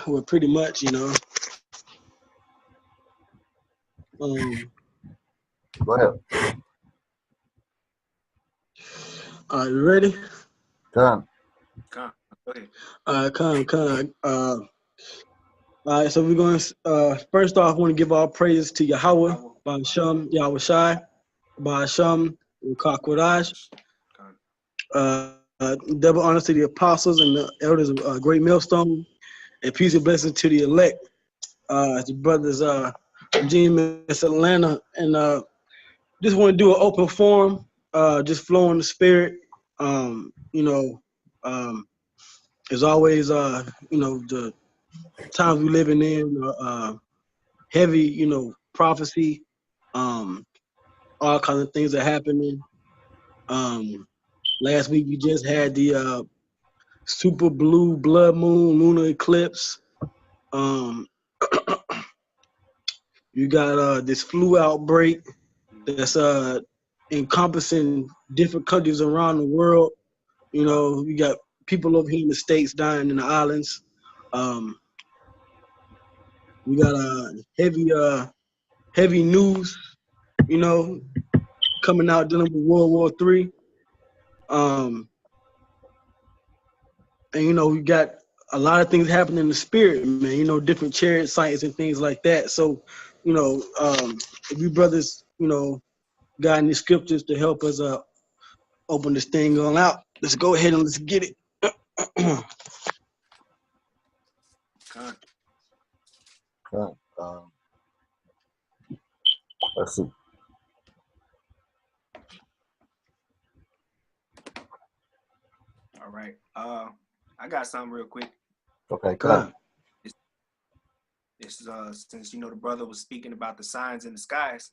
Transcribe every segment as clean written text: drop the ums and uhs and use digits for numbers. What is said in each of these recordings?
Well, pretty much, Um, Go ahead. you ready? Done. Come, go ahead. Con. All right, so we're going to, first off, I want to give all praises to Yahweh, Ba'asham, Yahweh Shai, Ba'asham, Rukakwadash. Double honors to the apostles and the elders of Great Millstone, and peace and blessings to the elect, the brothers Jim and Atlanta. And just want to do an open forum, just flow in the spirit. As always, the times we living in, heavy, prophecy, all kinds of things are happening. Last week we just had the super blue blood moon lunar eclipse. You got this flu outbreak that's encompassing different countries around the world. You got people over here in the States dying in the islands. We got heavy news, coming out dealing with World War III. And we got a lot of things happening in the spirit, man. Different chariot sites and things like that. So, if you brothers, got any scriptures to help us open this thing on out, let's go ahead and let's get it. Done. Let's see. All right. I got something real quick. Okay, come. This since the brother was speaking about the signs in the skies,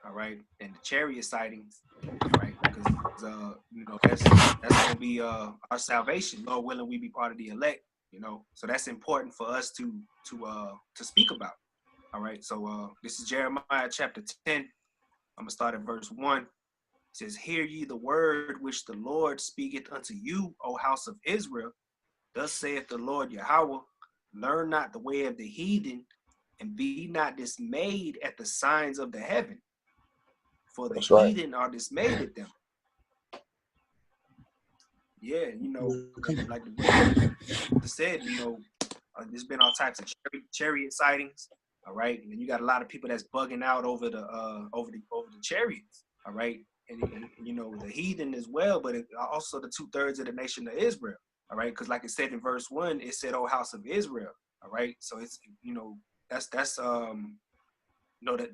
all right, and the chariot sightings, all right, because that's gonna be our salvation. Lord willing, we be part of the elect, so that's important for us to speak about. All right, so this is Jeremiah chapter 10. I'm gonna start at verse 1. It says, "Hear ye the word which the Lord speaketh unto you, O house of Israel. Thus saith the Lord Yahweh, learn not the way of the heathen, and be not dismayed at the signs of the heaven. For the heathen are dismayed at them." Yeah, like the brother said, there's been all types of chariot sightings. All right, and you got a lot of people that's bugging out over the chariots. All right, and the heathen as well, but also the 2/3 of the nation of Israel. All right, because like it said in verse 1, it said, "O house of Israel." All right, so it's that's that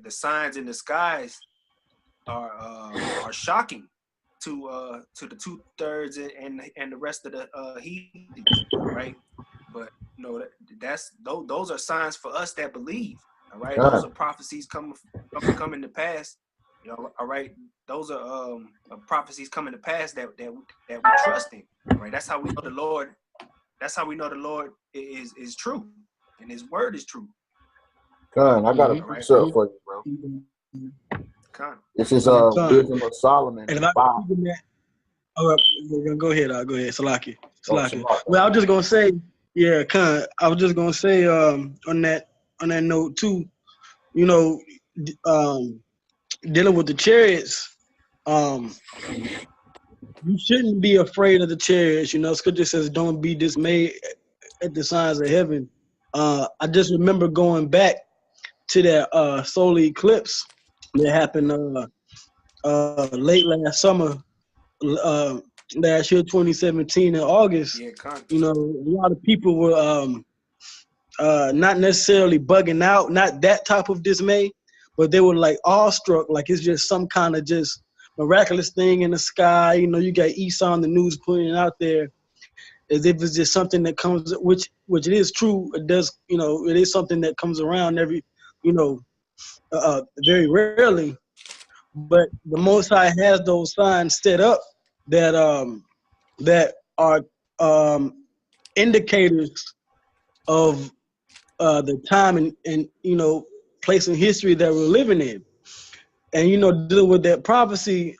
the signs in the skies are shocking to the 2/3 and the rest of the heathen. Right, but those are signs for us that believe. All right, those are prophecies coming to pass. All right, those are prophecies coming to pass that we trust in. All right, that's how we know the Lord. That's how we know the Lord is true, and His word is true. Con, I got a precept for you, bro. Con. This is Wisdom of Solomon. And if I go ahead, Salaki. Well, I was just gonna say, yeah, Con. I was just gonna say, on that note too, dealing with the chariots, you shouldn't be afraid of the chariots. Scripture says, "Don't be dismayed at the signs of heaven." I just remember going back to that solar eclipse that happened late last summer, last year, 2017 in August. Yeah, a lot of people were not necessarily bugging out, not that type of dismay, but they were like awestruck, like it's just some kind of just miraculous thing in the sky. You got Esau on the news putting it out there as if it's just something that comes, which it is true. It does, it is something that comes around every, very rarely. But the Most High has those signs set up that are indicators of the time and place in history that we're living in. And dealing with that prophecy,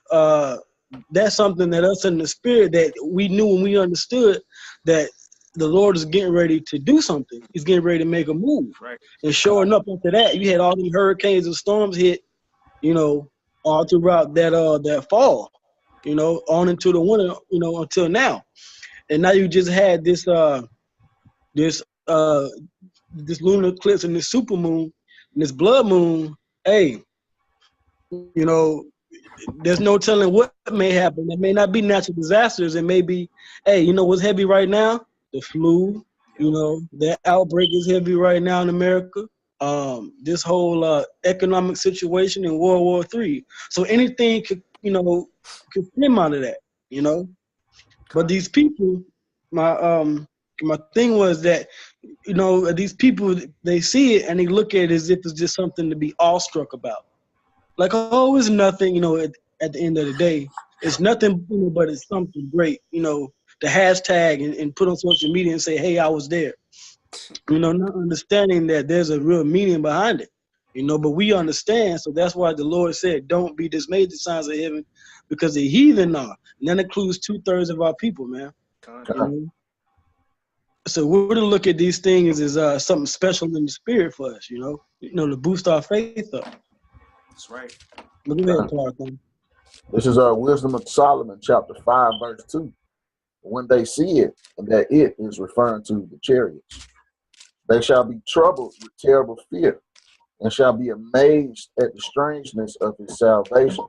that's something that us in the spirit that we knew and we understood that the Lord is getting ready to do something. He's getting ready to make a move. Right. And sure enough, after that, you had all these hurricanes and storms hit, all throughout that fall, on into the winter, until now. And now you just had this lunar eclipse and this super moon and this blood moon. Hey, there's no telling what may happen. It may not be natural disasters. It may be, hey, what's heavy right now? The flu. That outbreak is heavy right now in America. This whole economic situation in World War III. So anything could stem out of that. But these people, my thing was that, these people, they see it and they look at it as if it's just something to be awestruck about. Like, oh, it's nothing, at the end of the day. It's nothing, but it's something great, the hashtag and put on social media and say, hey, I was there. Not understanding that there's a real meaning behind it, but we understand. So that's why the Lord said, don't be dismayed at the signs of heaven, because the heathen are. And that includes 2/3 of our people, man. So we're to look at these things as something special in the spirit for us, to boost our faith up. That's right. Look at that part, thing. This is Wisdom of Solomon, chapter 5, verse 2. When they see it, and that it is referring to the chariots, they shall be troubled with terrible fear, and shall be amazed at the strangeness of his salvation,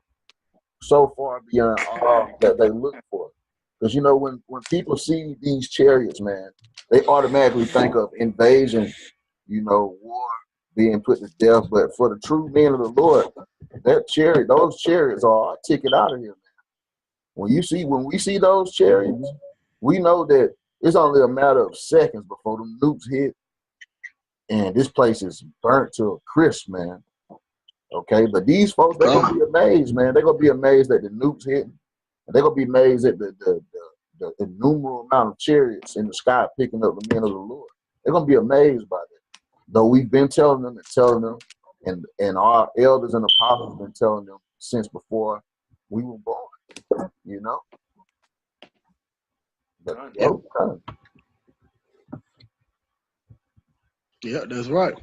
so far beyond all that they look for. Because when people see these chariots, man, they automatically think of invasion, war, being put to death. But for the true men of the Lord, those chariots are our ticket out of here, man. When we see those chariots, we know that it's only a matter of seconds before the nukes hit, and this place is burnt to a crisp, man. Okay, but these folks, they're gonna be amazed, man. They're gonna be amazed at the nukes hitting. They're gonna be amazed at the innumerable amount of chariots in the sky picking up the men of the Lord. They're gonna be amazed by that. Though we've been telling them, and our elders and apostles have been telling them since before we were born. But, yeah, that's right.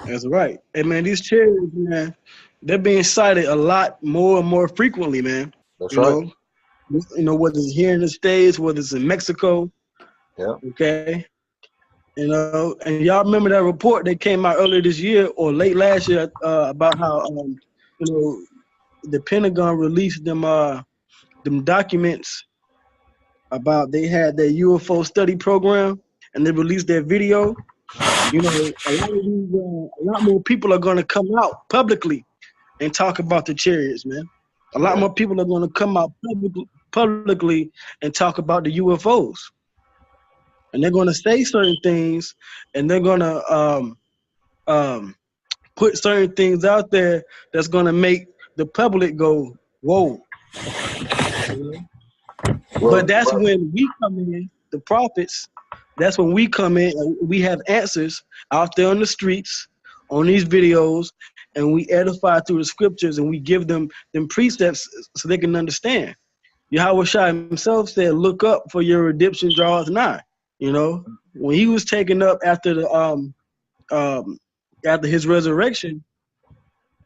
That's right. Hey, man, these chariots, man, they're being sighted a lot more and more frequently, man. That's right. Whether it's here in the States, whether it's in Mexico. Yeah. Okay. And y'all remember that report that came out earlier this year or late last year about how, the Pentagon released them documents about they had their UFO study program and they released their video. A lot more people are going to come out publicly and talk about the chariots, man. A lot more people are going to come out publicly and talk about the UFOs. And they're going to say certain things, and they're going to put certain things out there that's going to make the public go, whoa. But that's when we come in, the prophets. That's when we come in and we have answers out there on the streets, on these videos, and we edify through the scriptures and we give them precepts so they can understand. Yahweh Shai himself said, look up for your redemption draws nigh. When he was taken up after after his resurrection,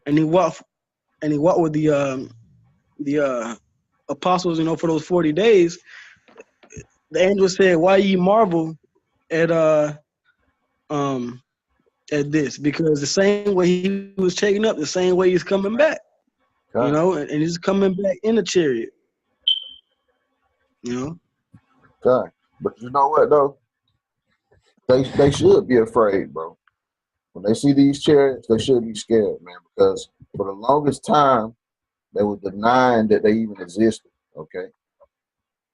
and he walked with the apostles, for those 40 days, the angel said, why ye marvel at this? Because the same way he was taken up, the same way he's coming back. And he's coming back in a chariot. God. But you know what though? They should be afraid, bro. When they see these chariots, they should be scared, man, because for the longest time they were denying that they even existed. Okay.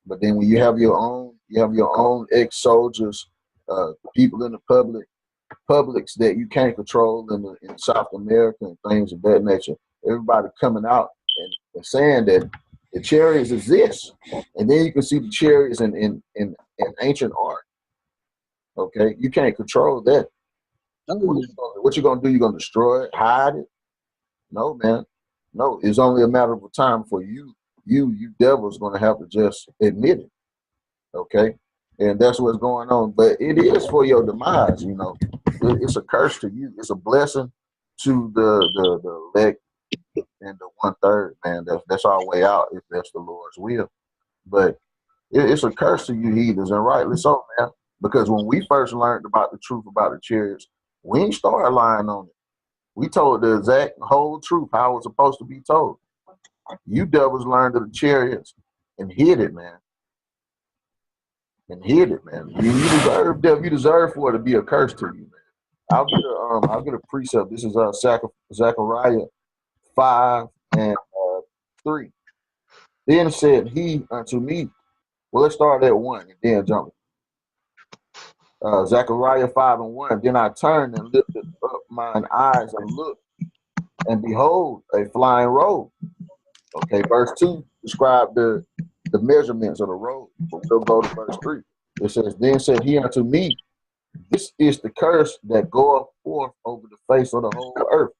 But then when you have your own ex-soldiers, people in the publics that you can't control in South America and things of that nature, everybody coming out and saying that the chariots exist, and then you can see the chariots in ancient art. Okay, you can't control that. What you gonna do? You gonna destroy it, hide it? No, man. No, it's only a matter of time for you devils gonna have to just admit it. Okay, And that's what's going on. But it is for your demise, you know. It's a curse to you. It's a blessing to the elect and the 1/3, man. That's our way out if that's the Lord's will. But it's a curse to you heathens, and rightly so, man. Because when we first learned about the truth about the chariots, we ain't started lying on it. We told the exact whole truth, how it was supposed to be told. You devils learned of the chariots and hid it, man. And hid it, man. You deserve, devil. You deserve for it to be a curse to you, man. I'll get a precept. This is Zechariah 5:3. Then said he unto me. Well, let's start at 1 and then jump. Zechariah 5:1. Then I turned and lifted up mine eyes and looked, and behold, a flying robe. Okay, verse 2 described the measurements of the robe. But we'll go to verse 3. It says, then said he unto me, this is the curse that goeth forth over the face of the whole earth.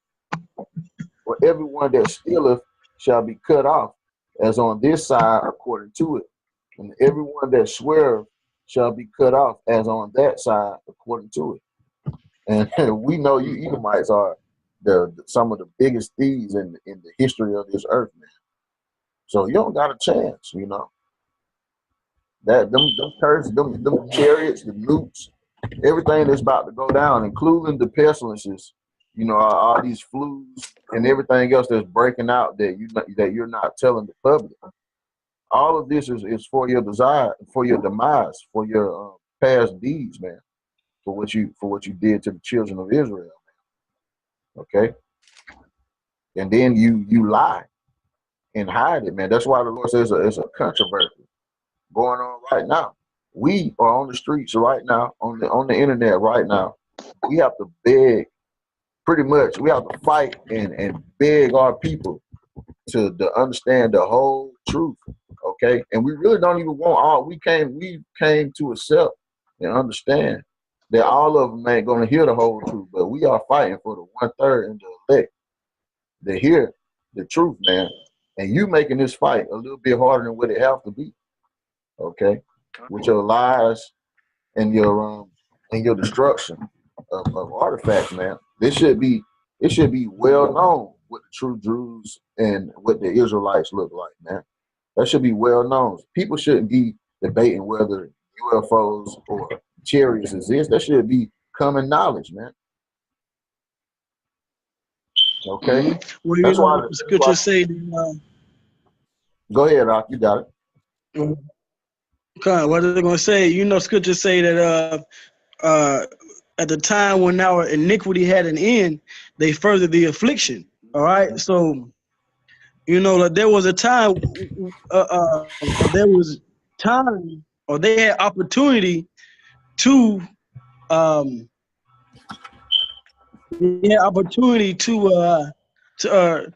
For everyone that stealeth shall be cut off, as on this side according to it. And everyone that sweareth shall be cut off, as on that side according to it. And we know you Edomites are some of the biggest thieves in the history of this earth, man. So you don't got a chance, you know. That them curses, them chariots, the nukes, everything that's about to go down, including the pestilences, you know, all these flus and everything else that's breaking out that you're not telling the public. All of this is for your desire, for your demise, for your past deeds, man. For what you did to the children of Israel, man. Okay, and then you lie and hide it, man. That's why the Lord says it's a controversy going on right now. We are on the streets right now, on the internet right now. We have to beg, pretty much, we have to fight and beg our people to understand the whole truth, okay? And we really don't even want all, we came to accept and understand that all of them ain't gonna hear the whole truth, but we are fighting for the 1/3 and the elect to hear the truth, man. And you making this fight a little bit harder than what it have to be. Okay, with your lies and your destruction of artifacts, man. It should be well known what the true Jews and what the Israelites look like, man. That should be well known. People shouldn't be debating whether UFOs or chariots exist. That should be common knowledge, man. Okay, well, that's why the scriptures say that, go ahead, Rock, you got it. what are they going to say? You know, scriptures say that at the time when our iniquity had an end, they furthered the affliction. All right, so you know that there was a time, there was time, or they had opportunity to,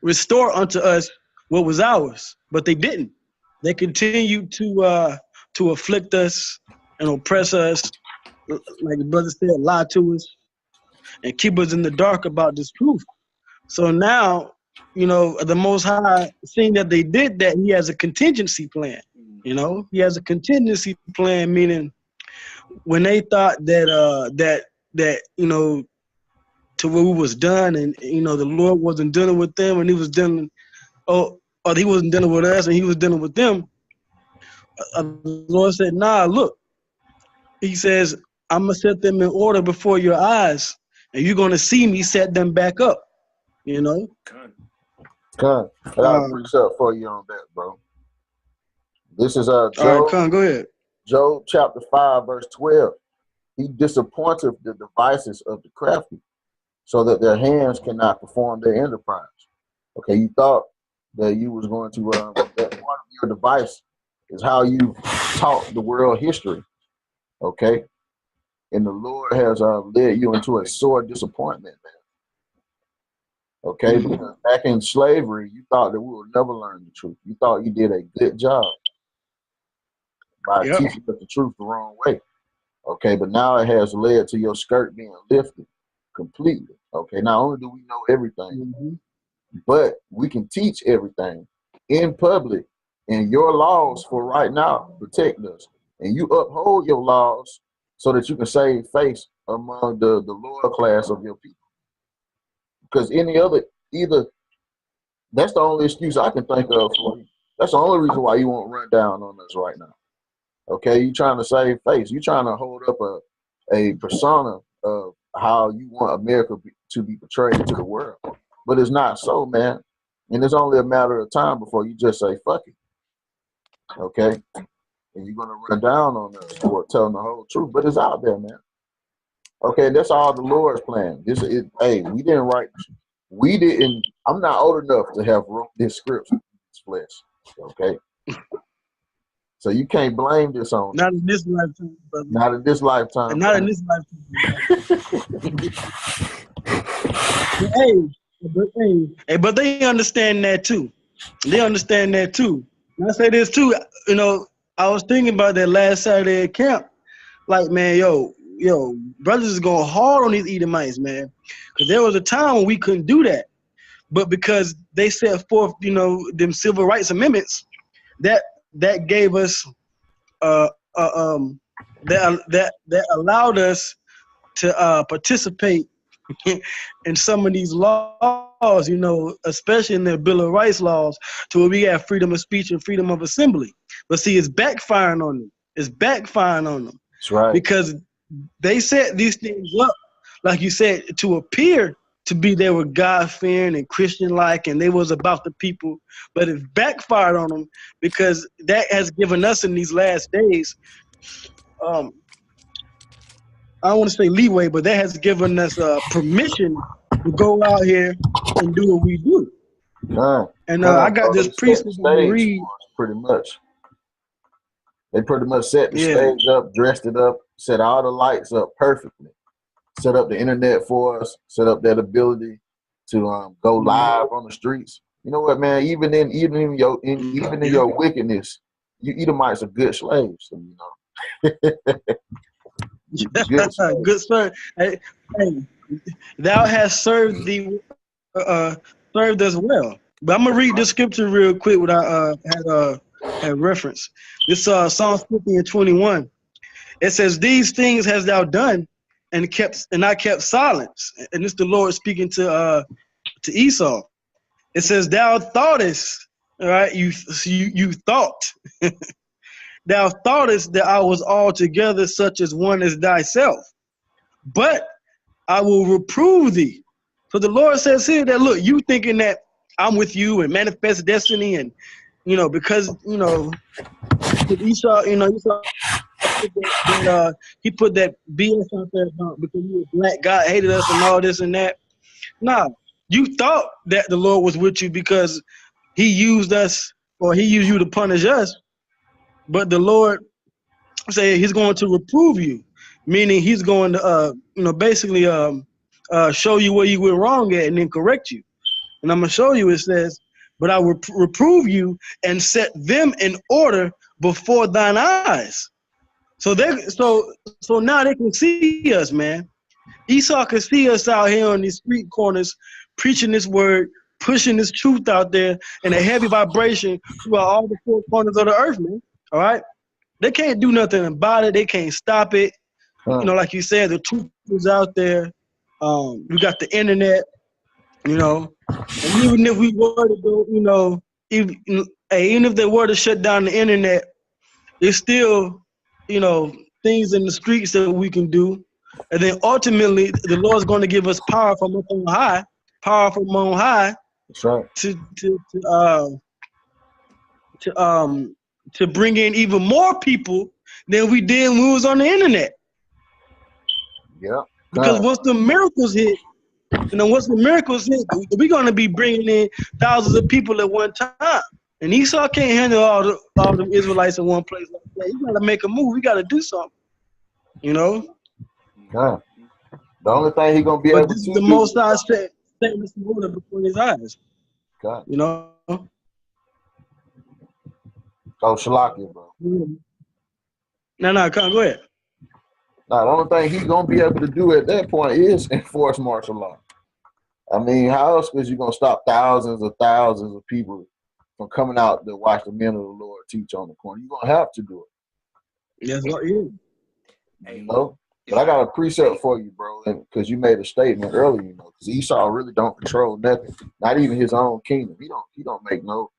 restore unto us what was ours, but they didn't. They continued to afflict us and oppress us, like the brother said, lie to us, and keep us in the dark about this truth. So now, you know, the Most High, seeing that they did that, he has a contingency plan. You know, he has a contingency plan, meaning when they thought that you know, to what was done, and you know, the Lord wasn't dealing with them, and he was dealing, or he wasn't dealing with us, and he was dealing with them. The Lord said, "Nah, look," he says, "I'm gonna set them in order before your eyes, and you're gonna see me set them back up." You know. I got a precept for you on that, bro. This is Job. All right, Con, go ahead. Job chapter 5, verse 12. He disappointeth the devices of the crafty, so that their hands cannot perform their enterprise. Okay, you thought that you was going to that part of your device is how you taught the world history. Okay, and the Lord has led you into a sore disappointment, man. Okay, because back in slavery, you thought that we would never learn the truth. You thought you did a good job by teaching us the truth the wrong way. Okay, but now it has led to your skirt being lifted completely. Okay, not only do we know everything, but we can teach everything in public, and your laws for right now protect us. and you uphold your laws so that you can save face among the lower class of your people. Because either that's the only excuse I can think of for you. That's the only reason why you won't run down on us right now. Okay, you trying to save face. You trying to hold up a persona of how you want America to be portrayed to the world. But it's not so, man. And it's only a matter of time before you just say, fuck it. Okay? And you're going to run down on us for telling the whole truth. But it's out there, man. Okay, that's all the Lord's plan. Hey, we didn't write. I'm not old enough to have wrote this script in this flesh. Okay? So you can't blame this on not in this lifetime, brother. Not in this lifetime. And not in this lifetime. But they understand that too. They understand that too. And I say this too. You know, I was thinking about that last Saturday at camp. Like, man, yo, brothers is going hard on these Edomites, man. Because there was a time when we couldn't do that. But because they set forth, you know, them civil rights amendments, that gave us that allowed us to participate in some of these laws, you know, especially in the Bill of Rights laws, to where we have freedom of speech and freedom of assembly. But see, it's backfiring on them. It's backfiring on them. That's right. Because they set these things up, like you said, to appear to be they were God-fearing and Christian-like, and they was about the people, but it backfired on them because that has given us in these last days, I don't want to say leeway, but that has given us permission to go out here and do what we do. And I got this priest to read. Pretty much. They pretty much set the stage up, dressed it up, set all the lights up perfectly. Set up the internet for us, set up that ability to go live on the streets. You know what, man? Even in your wickedness, you Edomites are good slaves. So, you know, good sir. Hey, thou hast served thee, served us well. But I'm gonna read this scripture real quick. What I had reference. This Psalm 50 and 21. It says, "These things hast thou done, and I kept silence." And it's the Lord speaking to Esau. It says, "Thou thoughtest," all right, you thought, "thou thoughtest that I was altogether such as one as thyself, but I will reprove thee." So the Lord says here that, look, you thinking that I'm with you and manifest destiny, and you know, because you know Esau, he put that BS out there because he was black, God hated us and all this and that. Nah, you thought that the Lord was with you because he used us, or he used you to punish us, but the Lord said he's going to reprove you, meaning he's going to basically show you where you went wrong at and then correct you. And I'm going to show you, it says, "But I will reprove you and set them in order before thine eyes." So now they can see us, man. Esau can see us out here on these street corners, preaching this word, pushing this truth out there in a heavy vibration throughout all the four corners of the earth, man. All right? They can't do nothing about it. They can't stop it. You know, like you said, the truth is out there. We got the internet, you know. And even if we were to go, you know, even if they were to shut down the internet, it's still, you know, things in the streets that we can do. And then ultimately, the Lord's going to give us power from on high, That's right. To bring in even more people than we did when we was on the internet. Yeah. Because once the miracles hit, we're going to be bringing in thousands of people at one time. And Esau can't handle all the Israelites in one place like that. You got to make a move. We got to do something. You know? Yeah. The only thing he's going to be able to do. This is the Most High setting this order before his eyes. God. You know? Oh, Shalakia, bro. No, come on, go ahead. Now, the only thing he's going to be able to do at that point is enforce martial law. I mean, how else is you going to stop thousands of people from coming out to watch the men of the Lord teach on the corner? You're going to have to do it. That's what you. Hey, You know? But I got a precept for you, bro, because you made a statement earlier, you know, because Esau really don't control nothing, not even his own kingdom. He don't make no,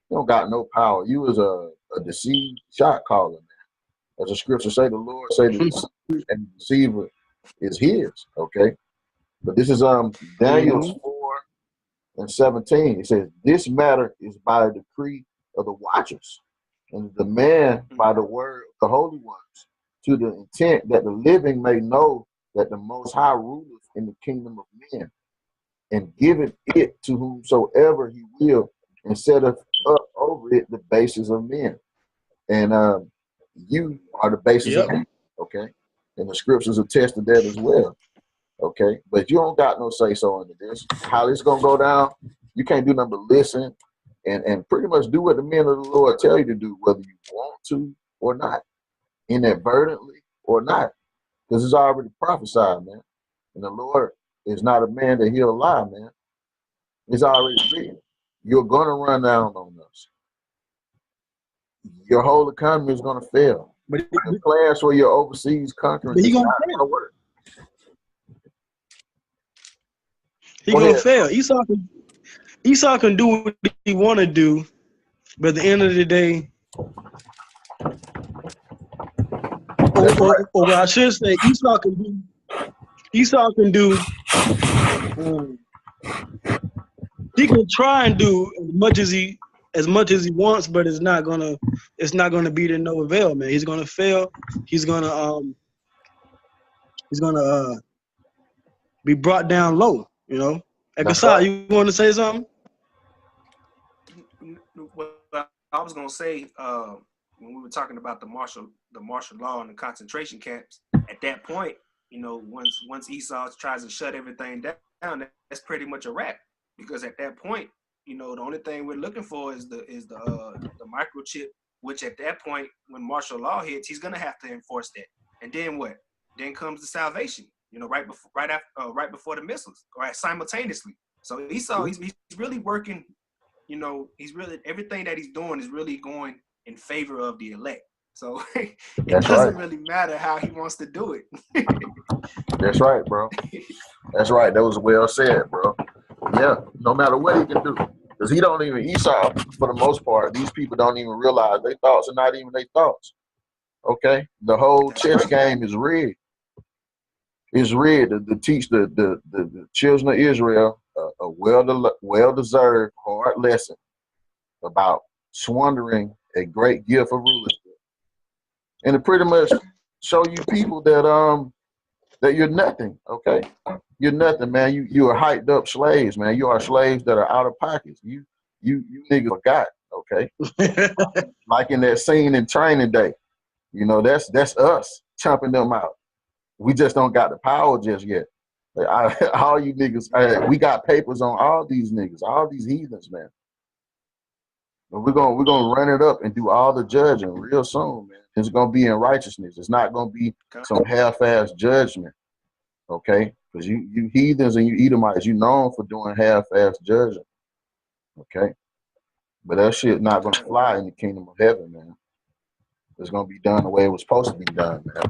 he don't got no power. You was a deceived shot caller, man. As the scripture say, the Lord say the deceiver and the deceiver is his, okay? But this is Daniel 4:17. It says, this matter is by a decree of the watchers and the demand by the word of the holy ones, to the intent that the living may know that the Most High ruleth in the kingdom of men, and giveth it to whomsoever he will, and setteth up over it the basis of men. And you are the basis of men, okay? And the scriptures attest to that as well, okay? But you don't got no say-so into this. How this gonna go down, you can't do nothing but listen and pretty much do what the men of the Lord tell you to do, whether you want to or not, inadvertently or not, because it's already prophesied, man. And the Lord is not a man that he'll lie, man. It's already written. You're gonna run down on us. Your whole economy is gonna fail. But The plans for your overseas country is not gonna work. He gonna fail. Esau can do what he want to do, but at the end of the day, or what I should say, Esau can do. He can try and do as much as he wants, but it's not gonna be to no avail, man. He's gonna fail. He's gonna be brought down low, you know. Kasai, you want to say something? Well, I was gonna say when we were talking about the martial law and the concentration camps. At that point, you know, once Esau tries to shut everything down, that's pretty much a wrap. Because at that point, you know, the only thing we're looking for is the microchip. Which at that point, when martial law hits, he's gonna have to enforce that. And then what? Then comes the salvation. You know, right before the missiles, right, simultaneously. So Esau, he's really working. You know, he's really, everything that he's doing is really going in favor of the elect. So it doesn't really matter how he wants to do it. That's right, bro. That's right. That was well said, bro. Yeah, no matter what he can do. Because Esau, for the most part, these people don't even realize their thoughts are not even their thoughts. Okay? The whole chess game is rigged. It's rigged to teach the children of Israel a well-deserved hard lesson about squandering a great gift of rulership, and to pretty much show you people that you're nothing. Okay, you're nothing, man. You are hyped up slaves, man. You are slaves that are out of pockets. You niggas forgot. Okay, like in that scene in Training Day. You know, that's us chomping them out. We just don't got the power just yet. All you niggas, we got papers on all these niggas, all these heathens, man. But we're gonna run it up and do all the judging real soon, man. It's gonna be in righteousness. It's not gonna be some half-ass judgment, okay? Because you heathens and you Edomites, you known for doing half-ass judging, okay? But that shit not gonna fly in the kingdom of heaven, man. It's gonna be done the way it was supposed to be done, man.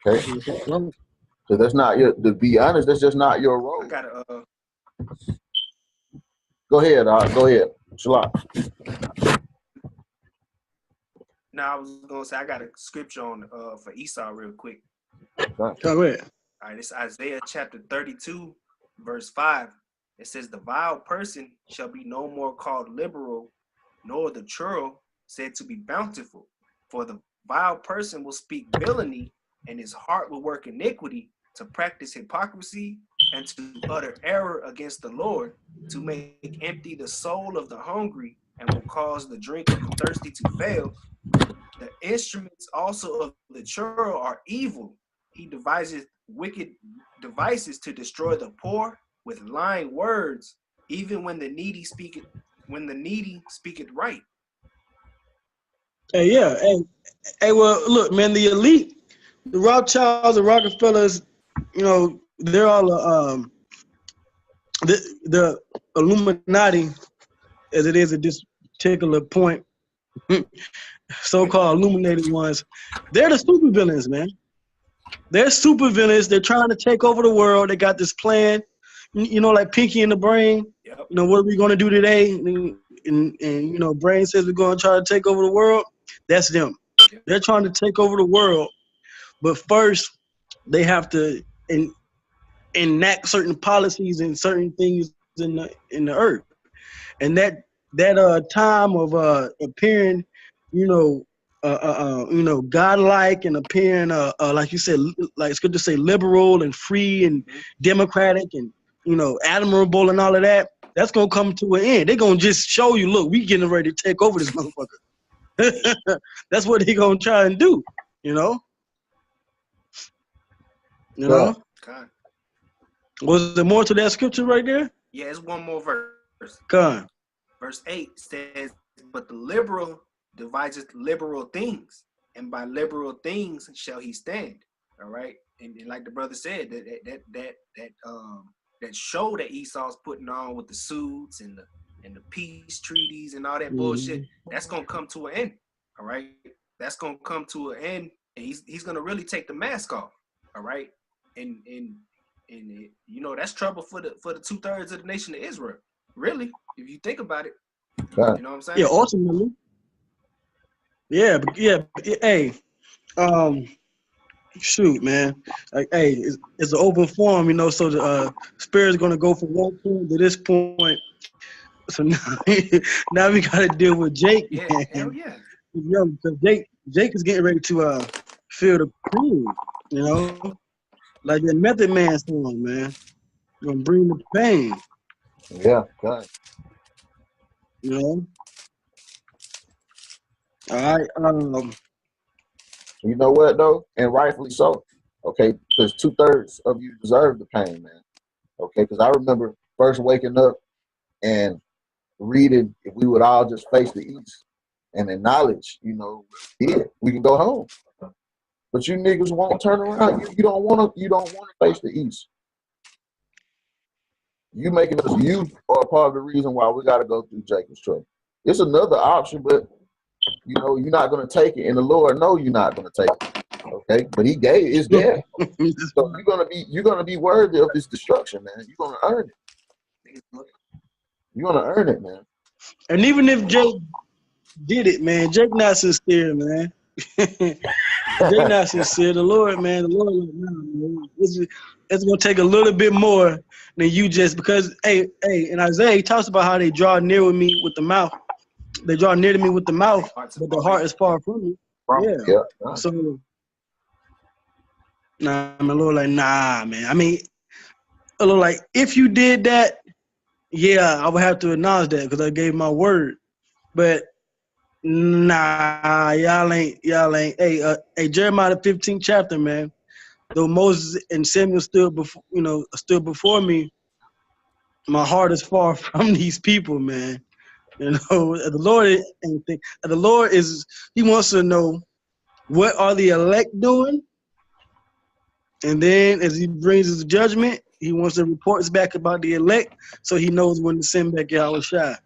Okay. So that's not to be honest, that's just not your role. Go ahead, go ahead. Shalom. Now I was gonna say I got a scripture on for Esau real quick. Go ahead. All right, it's Isaiah chapter 32, verse 5. It says, "The vile person shall be no more called liberal, nor the churl said to be bountiful. For the vile person will speak villainy, and his heart will work iniquity, to practice hypocrisy and to utter error against the Lord, to make empty the soul of the hungry, and will cause the drink of the thirsty to fail. The instruments also of the churl are evil. He devises wicked devices to destroy the poor with lying words, even when the needy speaketh right." Hey, yeah. Hey, well, look, man, the elite, the Rothschilds, the Rockefellers, you know, they're all the Illuminati, as it is at this particular point. so-called illuminated ones, they're the super villains, man. They're super villains. They're trying to take over the world. They got this plan, you know, like Pinky in the Brain. Yep. You know, what are we going to do today? And you know, Brain says we're going to try to take over the world. That's them. Yep. They're trying to take over the world. But first, they have to enact certain policies and certain things in the earth. And that time of appearing, you know, godlike and appearing, like you said, like it's good to say liberal and free and democratic and, you know, admirable and all of that. That's gonna come to an end. They're gonna just show you, look, we getting ready to take over this motherfucker. That's what they gonna try and do, you know. You know. Con. Was there more to that scripture right there? Yeah, it's one more verse. Con. Verse 8 says, "But the liberal deviseth liberal things, and by liberal things shall he stand." All right, and like the brother said, that show that Esau's putting on with the suits and the peace treaties and all that bullshit, that's gonna come to an end. All right, that's gonna come to an end, and he's gonna really take the mask off. All right, and you know that's trouble for the 2/3 of the nation of Israel. Really, if you think about it, you know what I'm saying? Yeah, ultimately. Yeah, but hey, shoot, man. Like, hey, it's an open forum, you know. So the Spirit's gonna go from one point to this point. So now we gotta deal with Jake. Yeah, man. hell yeah. Yo, because Jake is getting ready to feel the pain, you know, like that Method Man song, man. Gonna bring the pain. Yeah, God. You know. All right. You know what though, and rightfully so. Okay, because 2/3 of you deserve the pain, man. Okay, because I remember first waking up and reading, if we would all just face the East and acknowledge, you know, yeah, we can go home. But you niggas won't turn around. You don't want to face the East. You making us, you are part of the reason why we got to go through Jacob's trouble. It's another option, but you know you're not going to take it, and the Lord knows you're not going to take it. Okay, but He gave it's there, so you're gonna be worthy of this destruction, man. You're gonna earn it. You're gonna earn it, man. And even if Jake did it, man, Jake not sincere, man. Jake not sincere. The Lord, like, nah, man. It's gonna take a little bit more than you just because. Hey, and Isaiah he talks about how they draw near with me with the mouth. They draw near to me with the mouth, but the heart is far from me. Yeah. So, nah, my Lord, like, nah, man. I mean, the Lord, like, if you did that, yeah, I would have to acknowledge that because I gave my word. But nah, y'all ain't. Hey, Jeremiah the 15th chapter, man. Though Moses and Samuel stood before me, my heart is far from these people, man. You know, the Lord is. He wants to know what are the elect doing, and then as He brings His judgment, He wants to reports back about the elect, so He knows when to send back Yahushua.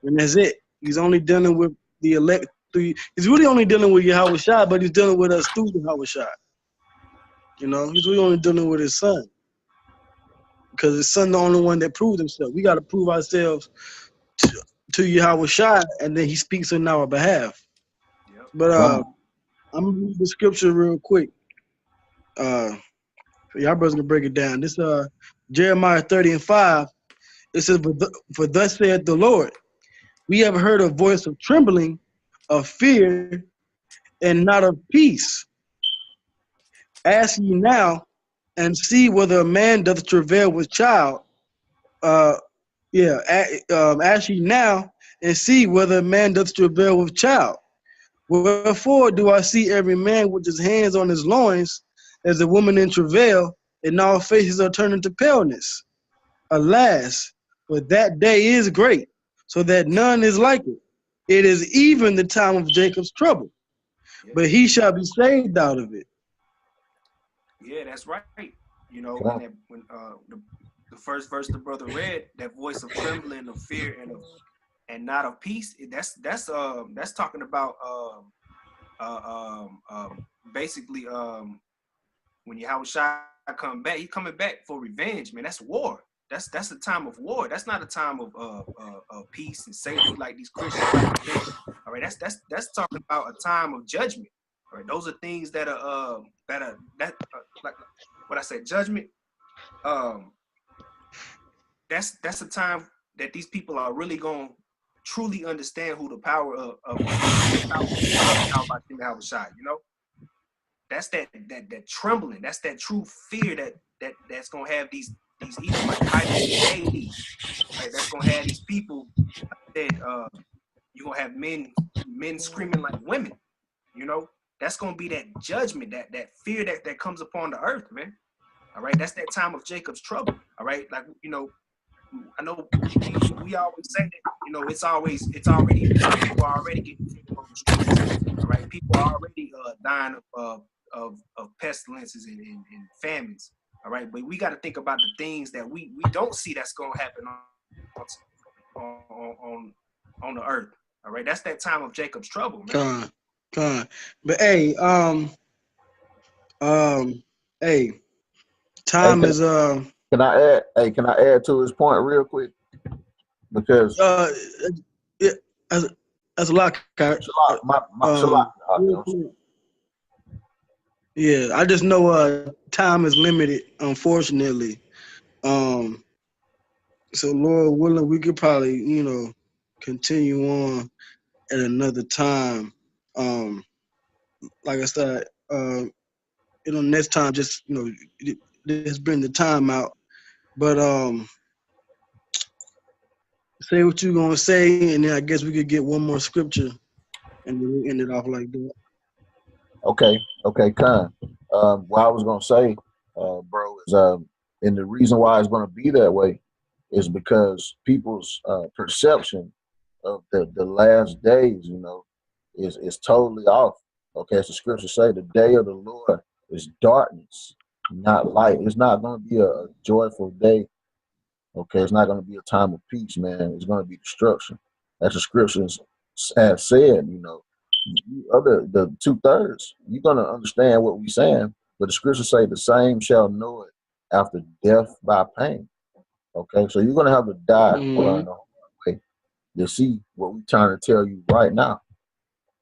And that's it. He's only dealing with the elect. He's really only dealing with Yahushua, but He's dealing with us through Yahushua. You know, He's really only dealing with His Son. Because His Son the only one that proved Himself. We got to prove ourselves to Yahushua, and then He speaks on our behalf. Yep. But I'm going to read the scripture real quick. Y'all brothers can break it down. This Jeremiah 30:5. It says, for thus saith the Lord, we have heard a voice of trembling, of fear, and not of peace. Ask ye now, and see whether a man doth travail with child. Ask ye now, and see whether a man doth travail with child. Wherefore do I see every man with his hands on his loins, as a woman in travail, and all faces are turning to paleness. Alas, for that day is great, so that none is like it. It is even the time of Jacob's trouble, but he shall be saved out of it. Yeah, that's right. You know, when the first verse the brother read, that voice of trembling, of fear, and and not of peace, that's talking about basically when Yahushua come back, he coming back for revenge, man. That's war. That's a time of war. That's not a time of peace and safety like these Christians like to think. All right, that's talking about a time of judgment. All right, those are things that are like what I said, judgment. That's a time that these people are really going to truly understand who the power of Yahushua, you know? That's that trembling. That's that true fear that's gonna have these Edomite Hades, right? That's gonna have these people that you're gonna have men screaming like women, you know. That's gonna be that judgment, that fear that comes upon the earth, man. All right, that's that time of Jacob's trouble. All right, like, you know, I know we always say that, you know, it's already people are already getting killed on the streets. All right, people are already dying of pestilences and famines. All right, but we got to think about the things that we don't see that's gonna happen on the earth. All right, that's that time of Jacob's trouble, man. But hey, time is Can I add? Hey, can I add to his point real quick? Because yeah, as a lot. Yeah, I just know time is limited, unfortunately. So Lord willing, we could probably, you know, continue on at another time. Like I said, you know, next time, just, you know, let's bring the time out. But say what you're gonna say, and then I guess we could get one more scripture, and then we end it off like that. Okay, Khan. What I was gonna say, bro, is and the reason why it's gonna be that way is because people's perception of the last days, you know, is totally off. Okay, as the scriptures say, the day of the Lord is darkness, not light. It's not gonna be a joyful day. Okay, it's not gonna be a time of peace, man. It's gonna be destruction. As the scriptures have said, you know. The 2/3, you're gonna understand what we're saying, but the scriptures say the same shall know it after death by pain. Okay, so you're gonna have to die to see what we're trying to tell you right now.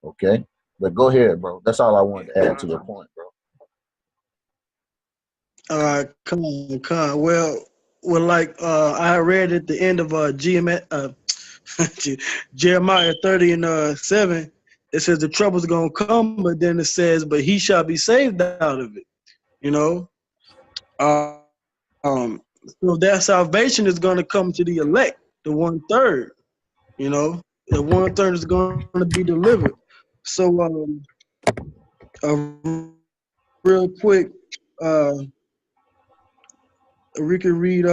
Okay, but go ahead, bro. That's all I wanted to add to the point, bro. All right, come on. Well, like I read at the end of Jeremiah 30:7. It says the trouble's gonna come, but then it says, but he shall be saved out of it. You know, so that salvation is gonna come to the elect, the 1/3. You know, the 1/3 is gonna be delivered. So, real quick, we can read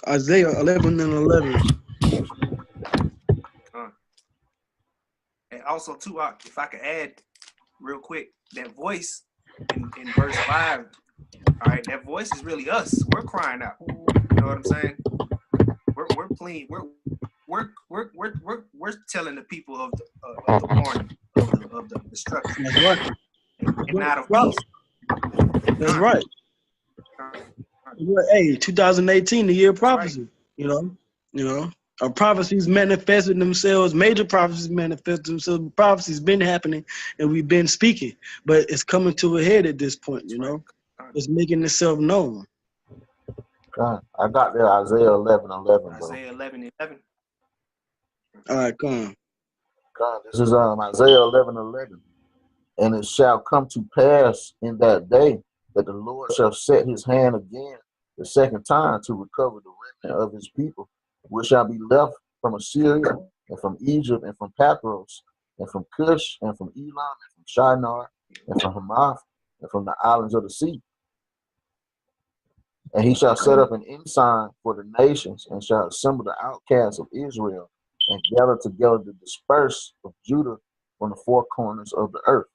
Isaiah 11:11. And also too, if I could add real quick, that voice in verse 5, all right, that voice is really us. We're crying out. You know what I'm saying? We're pleading. We're telling the people of the warning of the destruction. That's right. And not of peace. That's right. Hey, 2018, the year of prophecy. Right. You know, our prophecies manifested themselves. Major prophecies manifested themselves. Prophecies been happening, and we've been speaking, but it's coming to a head at this point. You know, it's making itself known. God, I got there Isaiah 11:11. Isaiah 11:11. All right, come on. God, this is Isaiah 11:11. And it shall come to pass in that day that the Lord shall set his hand again the second time to recover the remnant of his people, which shall be left from Assyria and from Egypt and from Pathros and from Cush and from Elam and from Shinar and from Hamath and from the islands of the sea. And he shall set up an ensign for the nations and shall assemble the outcasts of Israel and gather together the dispersed of Judah from the four corners of the earth.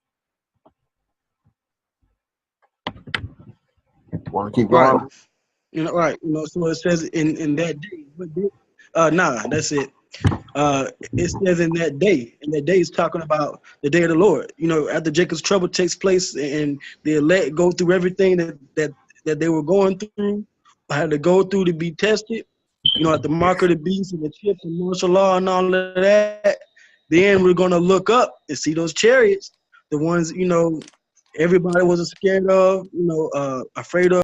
Want to keep Right. going? You know, right. You know, so it says in that day. What day? Nah, that's it. It says in that day, and that day is talking about the day of the Lord. You know, after Jacob's trouble takes place and the elect go through everything that they were going through, had to go through to be tested. You know, at the mark of the beast and the chips and martial law and all of that. Then we're gonna look up and see those chariots, the ones everybody wasn't scared of, afraid of.